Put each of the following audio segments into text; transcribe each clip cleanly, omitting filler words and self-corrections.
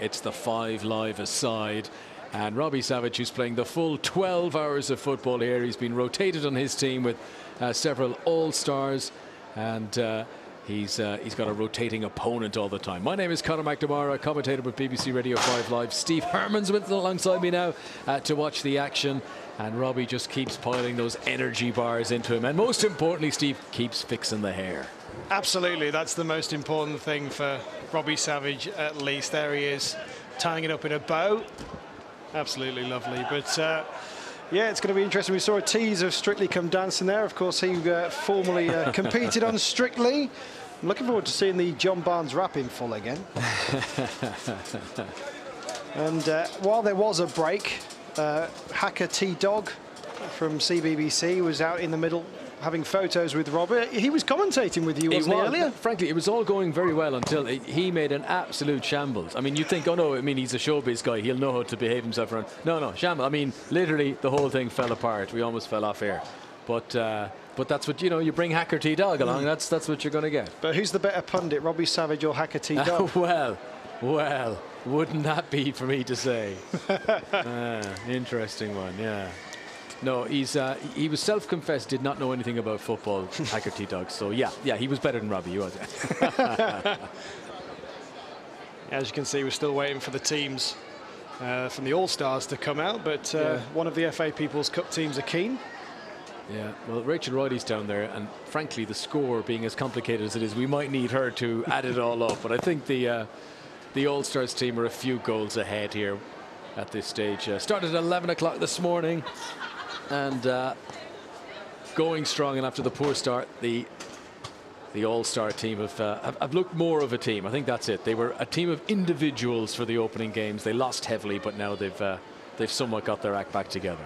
It's the 5 live aside. And Robbie Savage, who's playing the full 12 hours of football here. He's been rotated on his team with several all-stars. And he's got a rotating opponent all the time. My name is Conor McNamara, commentator with BBC Radio 5 Live. Steve Herman's with alongside me now to watch the action. And Robbie just keeps piling those energy bars into him. And most importantly, Steve keeps fixing the hair. Absolutely, that's the most important thing for Robbie Savage, at least. There he is, tying it up in a bow. Absolutely lovely. But yeah, it's going to be interesting. We saw a tease of Strictly Come Dancing there. Of course, he formerly competed on Strictly. I'm looking forward to seeing the John Barnes rap in full again. And while there was a break, Hacker T-Dog from CBBC was out in the middle having photos with Robert. He was commentating with you, wasn't he, earlier? Frankly, it was all going very well until he made an absolute shambles. I mean, you think, oh no, I mean, he's a showbiz guy. He'll know how to behave himself around. No, shambles. I mean, literally, the whole thing fell apart. We almost fell off air. But that's what, you bring Hacker T-Dog along, that's what you're going to get. But who's the better pundit, Robbie Savage or Hacker T-Dog? Well, wouldn't that be for me to say? Interesting one, yeah. No, he was self-confessed, did not know anything about football, Hacker T-Dog. So, yeah, he was better than Robbie, he was. As you can see, we're still waiting for the teams from the All-Stars to come out, but one of the FA People's Cup teams are keen. Yeah, well, Rachel Riley's down there, and frankly, the score being as complicated as it is, we might need her to add it all up. But I think the All-Stars team are a few goals ahead here at this stage. Started at 11 o'clock this morning. And going strong, and after the poor start, the All-Star team have looked more of a team. I think that's it. They were a team of individuals for the opening games. They lost heavily, but now they've somewhat got their act back together.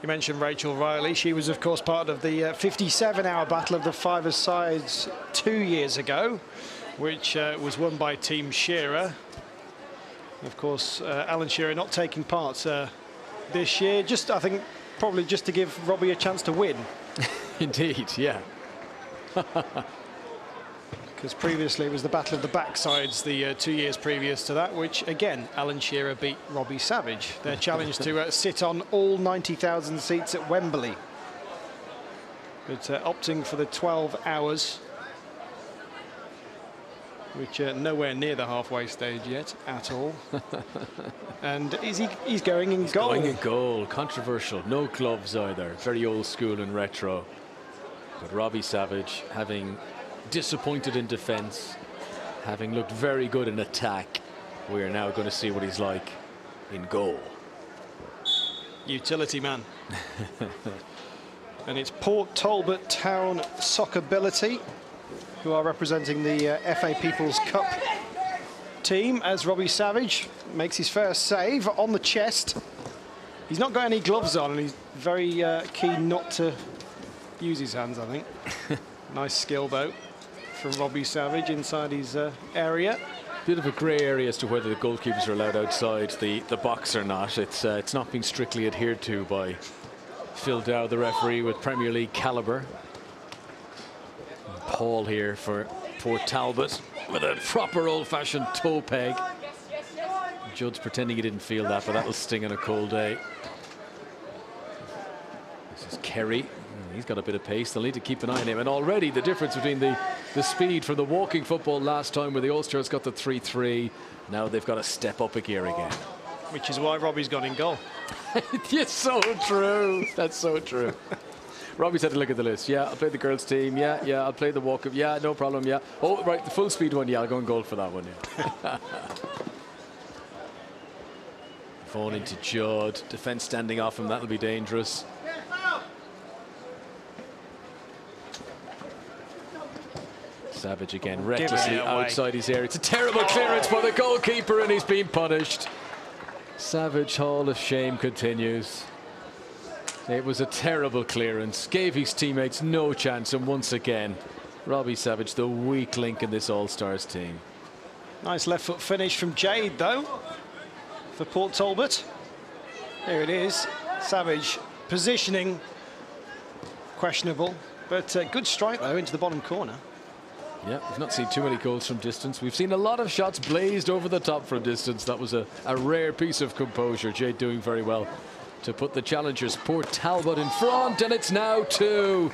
You mentioned Rachel Riley. She was, of course, part of the 57-hour battle of the 5-a-sides 2 years ago, which was won by Team Shearer. Of course, Alan Shearer not taking part this year. I think, probably just to give Robbie a chance to win. Indeed, yeah. Because previously it was the battle of the backsides the 2 years previous to that, which again Alan Shearer beat Robbie Savage. Their challenge to sit on all 90,000 seats at Wembley. But opting for the 12 hours, which nowhere near the halfway stage yet at all. And he's going in goal. Going in goal. Controversial. No gloves either. Very old school and retro. But Robbie Savage, having disappointed in defence, having looked very good in attack, we are now going to see what he's like in goal. Utility man. And it's Port Talbot Town Soccerbility who are representing the FA People's Cup team, as Robbie Savage makes his first save on the chest. He's not got any gloves on, and he's very keen not to use his hands, I think. Nice skill, though, from Robbie Savage inside his area. Bit of a grey area as to whether the goalkeepers are allowed outside the box or not. It's not being strictly adhered to by Phil Dow, the referee, with Premier League calibre. Paul here for Port Talbot with a proper old-fashioned toe peg. Judd's pretending he didn't feel that, but that'll sting on a cold day. This is Kerry. He's got a bit of pace. They'll need to keep an eye on him. And already the difference between the speed from the walking football last time, where the All-Stars got the 3-3. Now they've got to step up a gear again. Which is why Robbie's got in goal. It's so true. That's so true. Robbie's had to look at the list. Yeah, I'll play the girls' team. Yeah, I'll play the walk-up. Yeah, no problem. Yeah. Oh, right, the full speed one. Yeah, I'll go and goal for that one. Yeah. Fall into Judd. Defence standing off him. That'll be dangerous. Savage again, recklessly outside his area. It's a terrible clearance by the goalkeeper, and he's been punished. Savage Hall of Shame continues. It was a terrible clearance, gave his teammates no chance, and once again, Robbie Savage, the weak link in this All-Stars team. Nice left foot finish from Jade, though, for Port Talbot. Here it is. Savage positioning questionable, but good strike, though, into the bottom corner. Yeah, we've not seen too many goals from distance. We've seen a lot of shots blazed over the top from distance. That was a rare piece of composure. Jade doing very well to put the challengers Port Talbot in front, and it's now 2.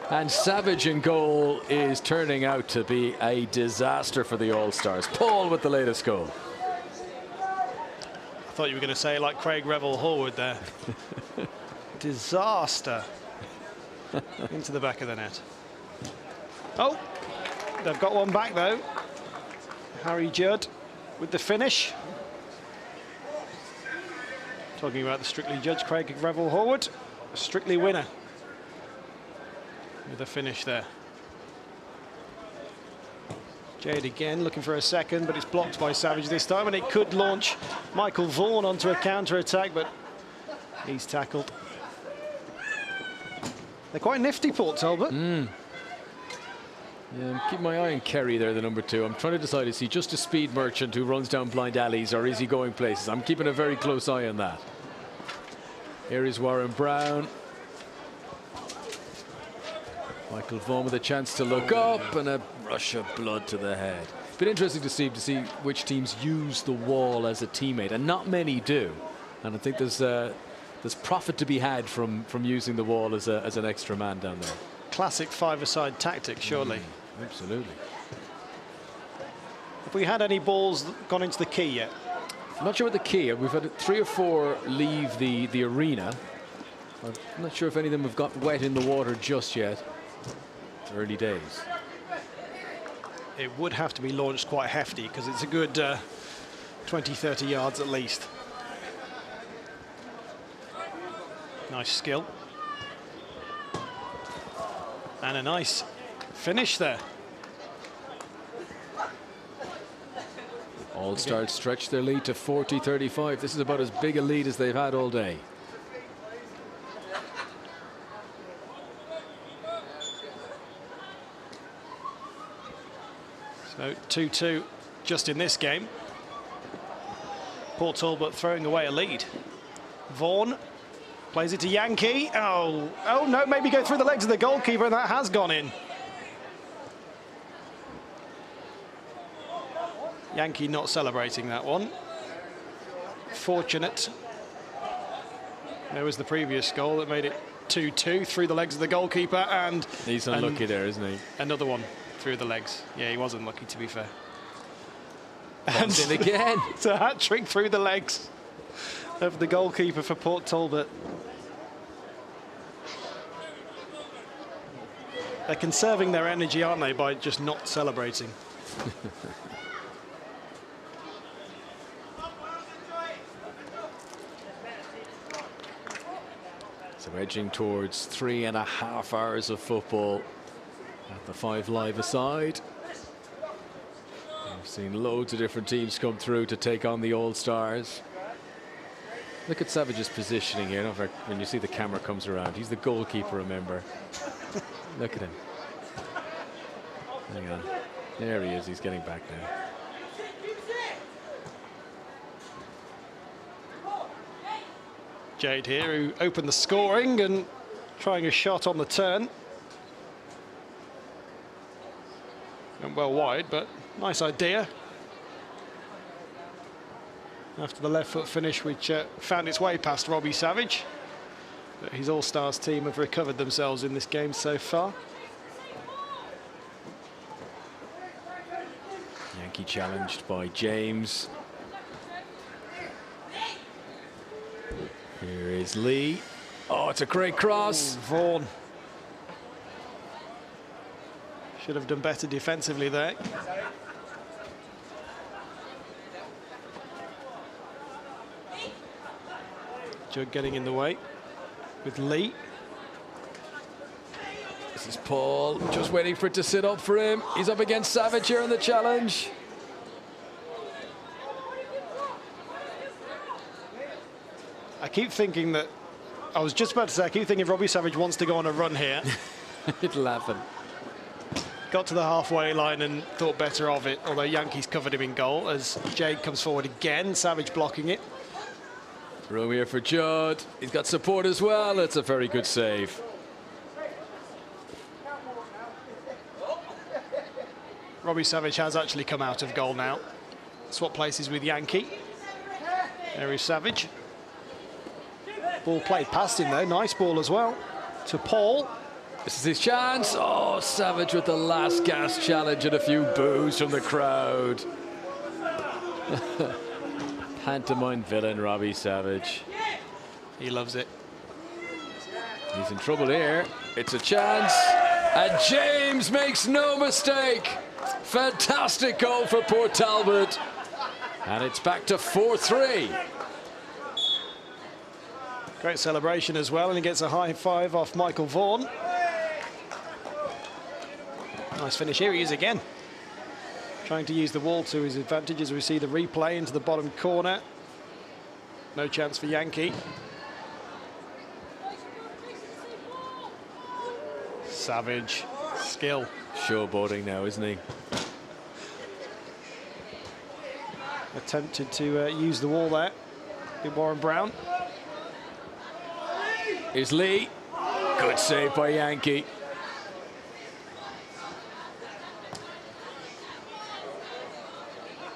And Savage in goal is turning out to be a disaster for the All-Stars. Paul with the latest goal. I thought you were going to say like Craig Revel-Horwood there. Disaster. Into the back of the net. Oh, they've got one back though. Harry Judd with the finish. Talking about the Strictly judge, Craig Revel-Horwood, a Strictly winner with a finish there. Jade again looking for a second, but it's blocked by Savage this time, and it could launch Michael Vaughan onto a counter-attack, but he's tackled. They're quite nifty, Port Talbot. Yeah, I'm keeping my eye on Kerry there, the number 2. I'm trying to decide, is he just a speed merchant who runs down blind alleys, or is he going places? I'm keeping a very close eye on that. Here is Warren Brown. Michael Vaughan with a chance to look up, and a rush of blood to the head. It's been interesting to see which teams use the wall as a teammate, and not many do. And I think there's profit to be had from using the wall as an extra man down there. Classic five-a-side tactic, surely. Absolutely. Have we had any balls gone into the key yet? I'm not sure what the key. We've had 3 or 4 leave the arena. I'm not sure if any of them have got wet in the water just yet. It's early days. It would have to be launched quite hefty because it's a good 20-30 yards at least. Nice skill. And a nice finish there. All-Stars stretch their lead to 40-35. This is about as big a lead as they've had all day. So 2-2 just in this game. Port Talbot throwing away a lead. Vaughan plays it to Yankee. Oh no, maybe go through the legs of the goalkeeper, and that has gone in. Yankee not celebrating that one. Fortunate. There was the previous goal that made it 2-2 through the legs of the goalkeeper, and he's unlucky there, isn't he? Another one through the legs. Yeah, he was unlucky, to be fair. And in again. It's a hat-trick through the legs of the goalkeeper for Port Talbot. They're conserving their energy, aren't they, by just not celebrating. So edging towards 3.5 hours of football at the 5 Live aside. We've seen loads of different teams come through to take on the All-Stars. Look at Savage's positioning here. When you see the camera comes around, he's the goalkeeper, remember. Look at him. Hang on. There he is. He's getting back now. Jade here, who opened the scoring and trying a shot on the turn. Went well wide, but nice idea. After the left foot finish, which found its way past Robbie Savage. But his All-Stars team have recovered themselves in this game so far. Yankee challenged by James. Here is Lee. Oh, it's a great cross. Vaughan. Should have done better defensively there. Judd getting in the way with Lee. This is Paul, just waiting for it to sit up for him. He's up against Savage here in the challenge. I keep thinking that, I was just about to say, I keep thinking if Robbie Savage wants to go on a run here. It'll happen. Got to the halfway line and thought better of it, although Yankees covered him in goal as Jade comes forward again, Savage blocking it. Room here for Judd. He's got support as well. It's a very good save. Robbie Savage has actually come out of goal now. Swap places with Yankee. There is Savage. Ball played past him though, nice ball as well. To Paul. This is his chance. Oh, Savage with the last gas challenge and a few boos from the crowd. Pantomime villain Robbie Savage. He loves it. He's in trouble here. It's a chance. And James makes no mistake. Fantastic goal for Port Talbot. And it's back to 4-3. Great celebration as well, and he gets a high five off Michael Vaughan. Nice finish. Here he is again. Trying to use the wall to his advantage as we see the replay into the bottom corner. No chance for Yankee. Savage, skill. Showboating now, isn't he? Attempted to use the wall there with Warren Brown. Here's Lee. Good save by Yankee.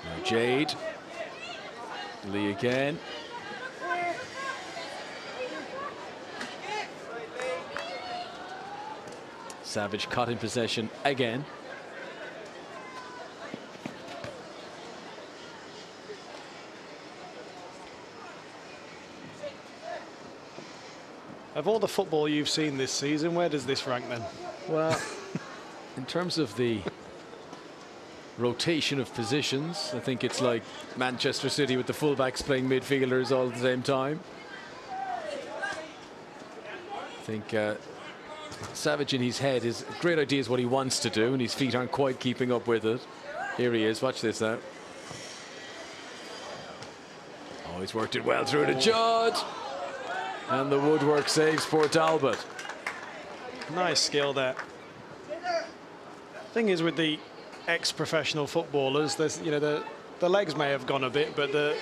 Now Jade. Lee again. Savage caught in possession again. Of all the football you've seen this season, where does this rank then? Well, in terms of the rotation of positions, I think it's like Manchester City with the fullbacks playing midfielders all at the same time. I think Savage in his head, his great idea is what he wants to do, and his feet aren't quite keeping up with it. Here he is, watch this now. Oh, he's worked it well through to Judd. And the woodwork saves Port Talbot. Nice skill there. Thing is with the ex-professional footballers, there's, the legs may have gone a bit, but the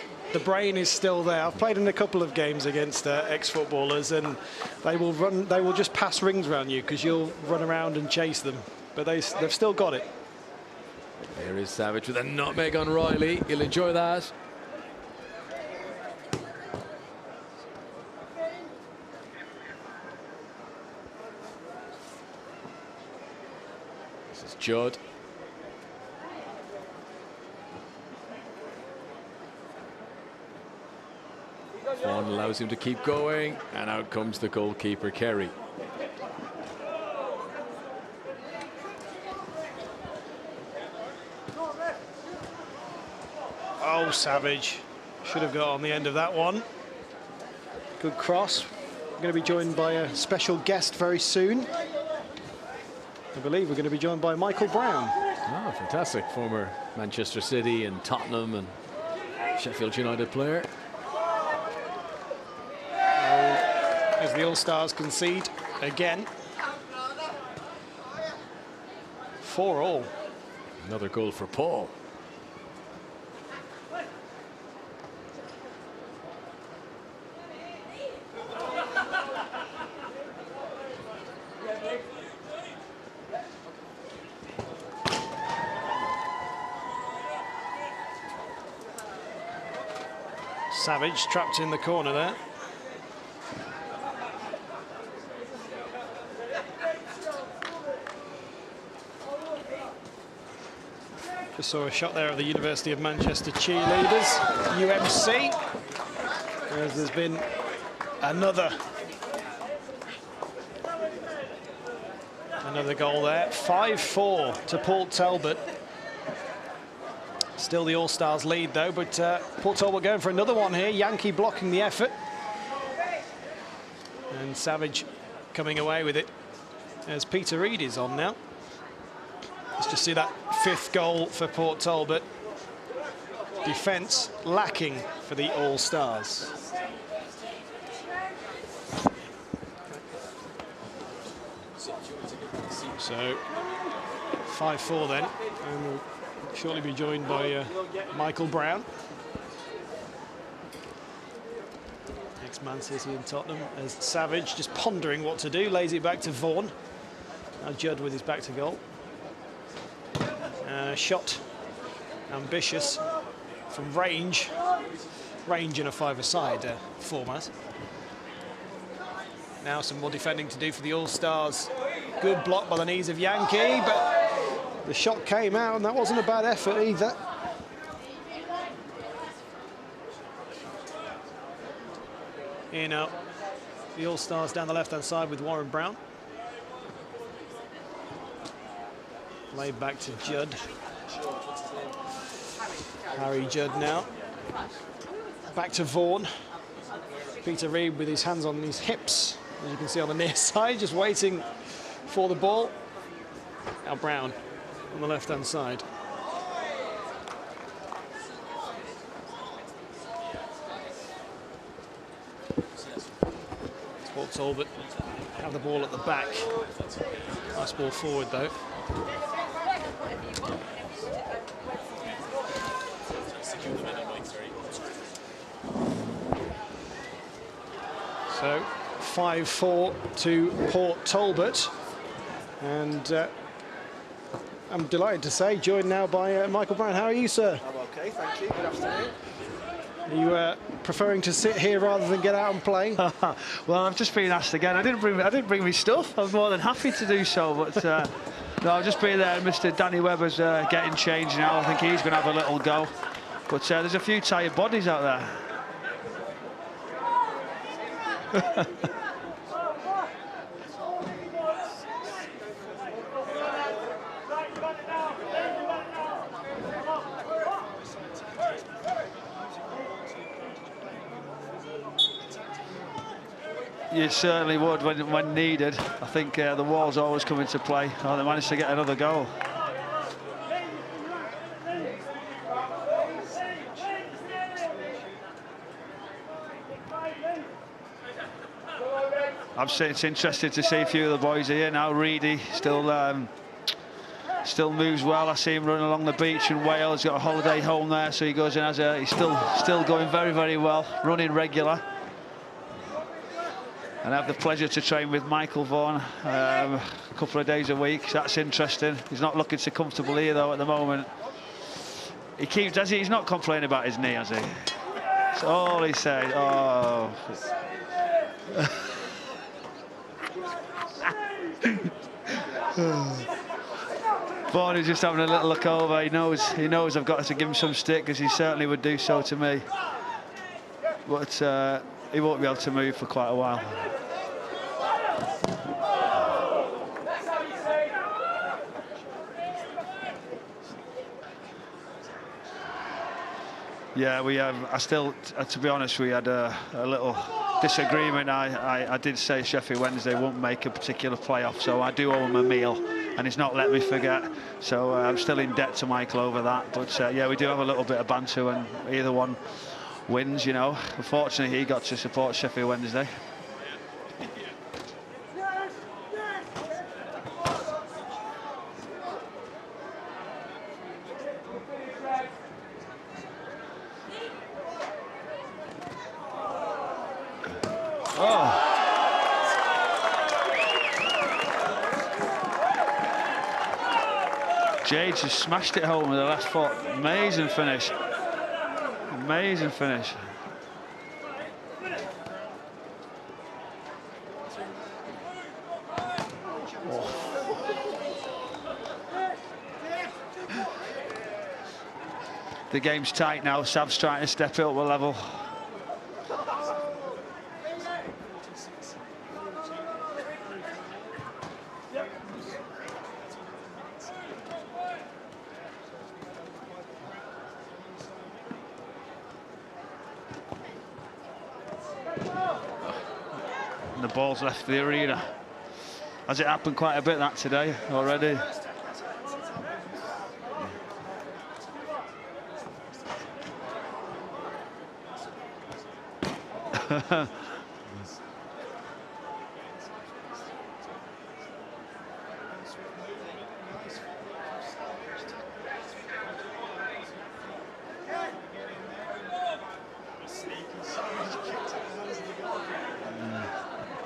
brain is still there. I've played in a couple of games against ex-footballers, and they will just pass rings around you because you'll run around and chase them. But they've still got it. There is Savage with a nutmeg on Riley. You'll enjoy that. This is Judd. One allows him to keep going, and out comes the goalkeeper, Kerry. Oh, Savage. Should have got on the end of that one. Good cross. We're going to be joined by a special guest very soon. I believe we're going to be joined by Michael Brown. Oh, fantastic. Former Manchester City and Tottenham and Sheffield United player. As the All-Stars concede again. 4-4. Another goal for Paul. Savage trapped in the corner there. Just saw a shot there of the University of Manchester cheerleaders, UMC, as there's been another goal there. 5-4 to Port Talbot. Still the All-Stars lead though, but Port Talbot going for another one here. Yankee blocking the effort. And Savage coming away with it as Peter Reid is on now. Let's just see that fifth goal for Port Talbot. Defence lacking for the All-Stars. So 5-4 then, and we'll shortly be joined by Michael Brown. Ex-Man City and Tottenham, as Savage just pondering what to do, lays it back to Vaughan. Now Judd with his back to goal. shot ambitious from range in a five-a-side format. Now some more defending to do for the All-Stars. Good block by the knees of Yankee, but the shot came out and that wasn't a bad effort either. Here now, the All-Stars down the left-hand side with Warren Brown. Laid back to Judd. Harry Judd now. Back to Vaughan. Peter Reid with his hands on his hips, as you can see on the near side, just waiting for the ball. Now Brown on the left-hand side. Sport Talbot have the ball at the back. Nice ball forward though. So 5-4 to Port Talbot, and I'm delighted to say joined now by Michael Brown. How are you, sir? I'm okay, thank you. Good afternoon. Are you preferring to sit here rather than get out and play? Well, I've just been asked again. I didn't bring my stuff. I'm more than happy to do so, but no, I've just been there. Mr. Danny Webber's getting changed now. I think he's going to have a little go. But there's a few tired bodies out there. You certainly would when needed. I think the walls always come into play. Oh, they managed to get another goal. It's interesting to see a few of the boys here now. Reedy still moves well. I see him running along the beach in Wales. He's got a holiday home there, so he goes in as he's still going very, very well, running regular. And I have the pleasure to train with Michael Vaughan a couple of days a week. So that's interesting. He's not looking so comfortable here though at the moment. He's not complaining about his knee, has he? That's all he said. Oh. Vaughan is just having a little look over. He knows I've got to give him some stick, because he certainly would do so to me. But he won't be able to move for quite a while. Yeah, we have. To be honest, we had a little disagreement. I did say Sheffield Wednesday won't make a particular playoff, so I do owe him a meal, and he's not let me forget. So I'm still in debt to Michael over that. But yeah, we do have a little bit of banter when either one wins, you know. Unfortunately, he got to support Sheffield Wednesday. Jades has smashed it home with the last foot. Amazing finish. Amazing finish. The game's tight now. Sav's trying to step it up a level. And the ball's left the arena. Has it happened quite a bit that today already?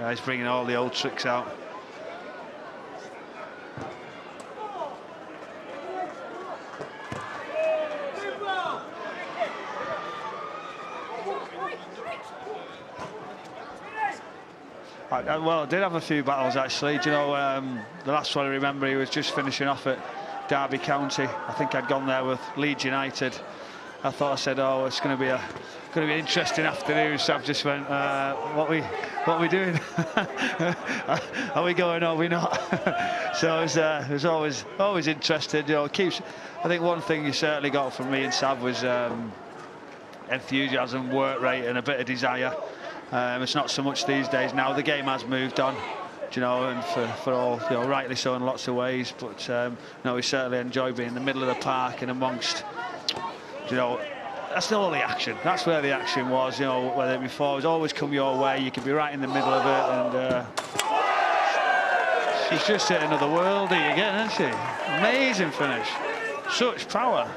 He's bringing all the old tricks out. Well, I did have a few battles actually. Do you know, the last one I remember, he was just finishing off at Derby County. I think I'd gone there with Leeds United. I said, oh, it's going to be an interesting afternoon. So I've just went, what are we doing? Are we going? Or are we not? So it was always interested. You know, it keeps. I think one thing you certainly got from me and Sav was enthusiasm, work rate, and a bit of desire. It's not so much these days now. The game has moved on, you know, and for all, you know, rightly so in lots of ways. But no, we certainly enjoy being in the middle of the park and amongst, you know, that's all the action. That's where the action was, you know. Whether before it was always come your way, you could be right in the middle of it, and she's just hit another worldie again, isn't she? Amazing finish, such power.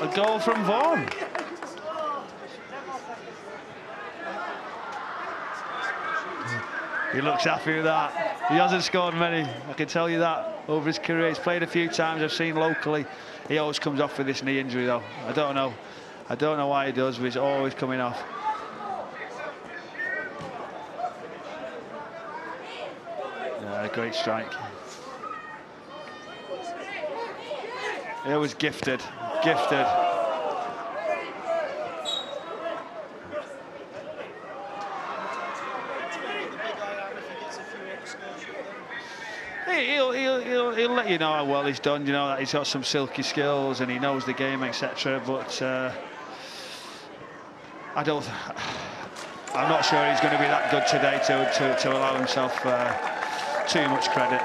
A goal from Vaughan. He looks happy with that. He hasn't scored many, I can tell you that, over his career. He's played a few times, I've seen locally. He always comes off with this knee injury though. I don't know why he does, but he's always coming off. Yeah, great strike. It was gifted. Gifted. He'll let you know how well he's done, you know, that he's got some silky skills and he knows the game, etc. But I'm not sure he's going to be that good today to allow himself too much credit.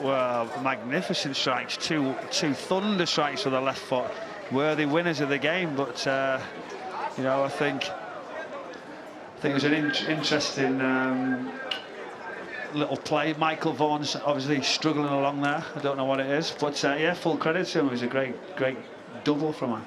Well, magnificent strikes, two thunder strikes with the left foot, worthy winners of the game. But you know, I think it was an interesting little play. Michael Vaughan's obviously struggling along there. I don't know what it is, but yeah, full credit to him. It was a great double from him.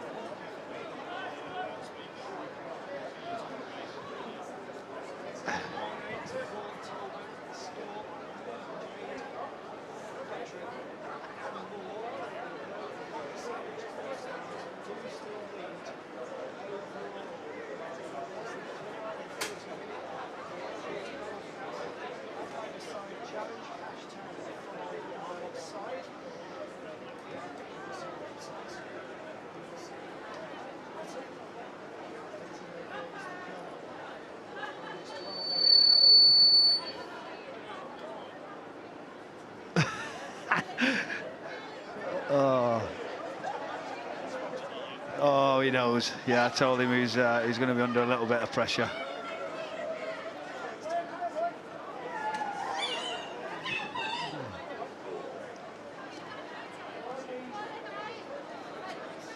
Oh, he knows. Yeah, I told him he's going to be under a little bit of pressure.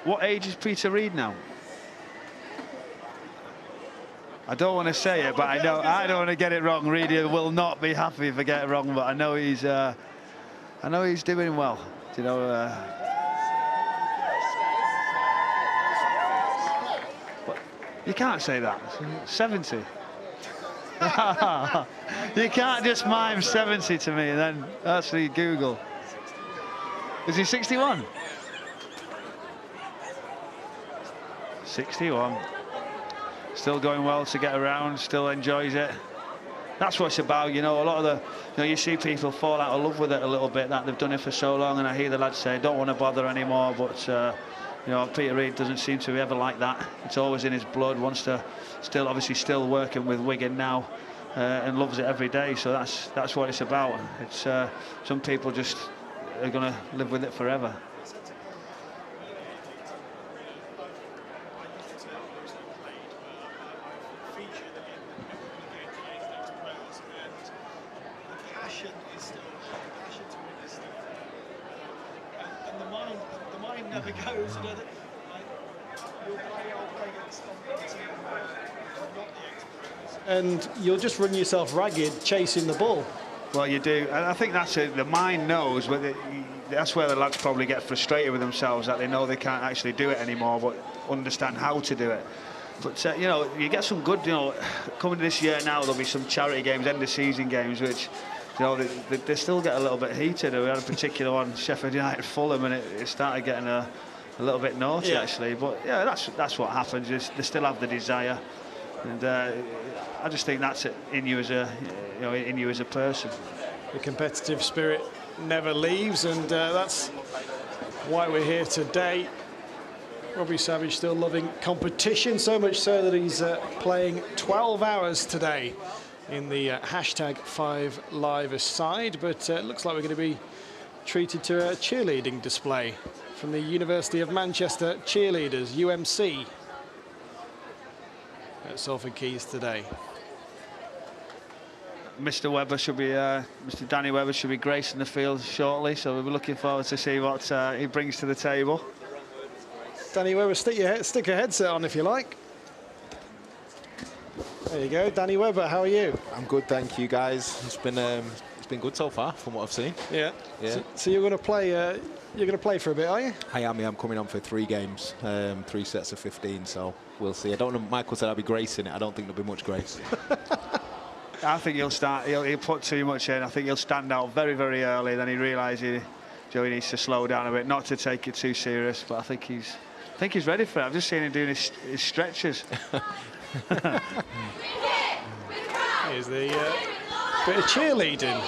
What age is Peter Reid now? I don't want to say it, but I don't want to get it wrong. Reid will not be happy if I get it wrong, but I know he's doing well. You know. You can't say that. 70. You can't just mime 70 to me and then actually Google. Is he 61? 61. Still going well to get around, still enjoys it. That's what it's about, you know. A lot of the, you know, you see people fall out of love with it a little bit, that they've done it for so long, and I hear the lads say, don't want to bother anymore, but you know, Peter Reid doesn't seem to be ever like that. It's always in his blood, wants to still working with Wigan now, and loves it every day. So that's what it's about. It's some people just are going to live with it forever. Passion is still never goes. You know, you'll play against a team not the experts, and you'll just run yourself ragged chasing the ball. Well, you do, and I think that's it. The mind knows, but that's where the lads probably get frustrated with themselves, that they know they can't actually do it anymore, but understand how to do it. But you know, you get some good, you know, coming this year now, there'll be some charity games, end of season games, which, you know, they still get a little bit heated. We had a particular one, Sheffield United Fulham, and it started getting a little bit naughty, actually. But yeah, that's what happens. Is they still have the desire, and I just think that's in you as a person. The competitive spirit never leaves, and that's why we're here today. Robbie Savage still loving competition, so much so that he's playing 12 hours today in the #5Live side, but it looks like we're going to be treated to a cheerleading display from the University of Manchester cheerleaders, UMC, at Salford Quays today. Mr. Webber should be, Mr. Danny Webber should be gracing the field shortly, so we'll be looking forward to see what he brings to the table. Danny Webber, stick a headset on if you like. There you go, Danny Webber. How are you? I'm good, thank you, guys. It's been good so far, from what I've seen. Yeah. Yeah. So you're going to play. You're going to play for a bit, are you? I am. I'm coming on for 3 games, 3 sets of 15. So we'll see. I don't know. Michael said I'll be gracing it. I don't think there'll be much grace. I think he'll start. He'll put too much in. I think he'll stand out very, very early. Then he realises he needs to slow down a bit, not to take it too serious. But I think he's ready for it. I've just seen him doing his stretches. Here's the bit of cheerleading.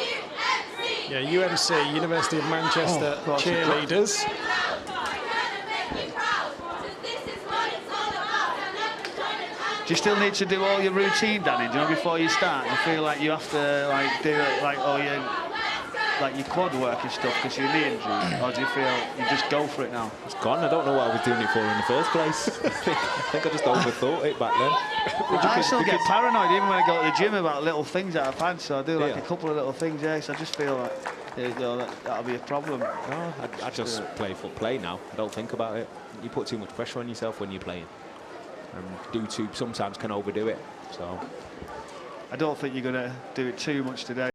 Yeah, UMC, University of Manchester cheerleaders. Do you still need to do all your routine, Danny? Do you know, before you start? You feel like you have to do it like all your your quad work and stuff because of your knee injury, or do you feel you just go for it now? It's gone. I don't know what I was doing it for in the first place. I think I just overthought it back then. I still get paranoid even when I go to the gym about little things that I've had, so I do like a couple of little things, so I just feel like that'll be a problem. No, I just play now. I don't think about it. You put too much pressure on yourself when you're playing, and sometimes can overdo it. So I don't think you're going to do it too much today.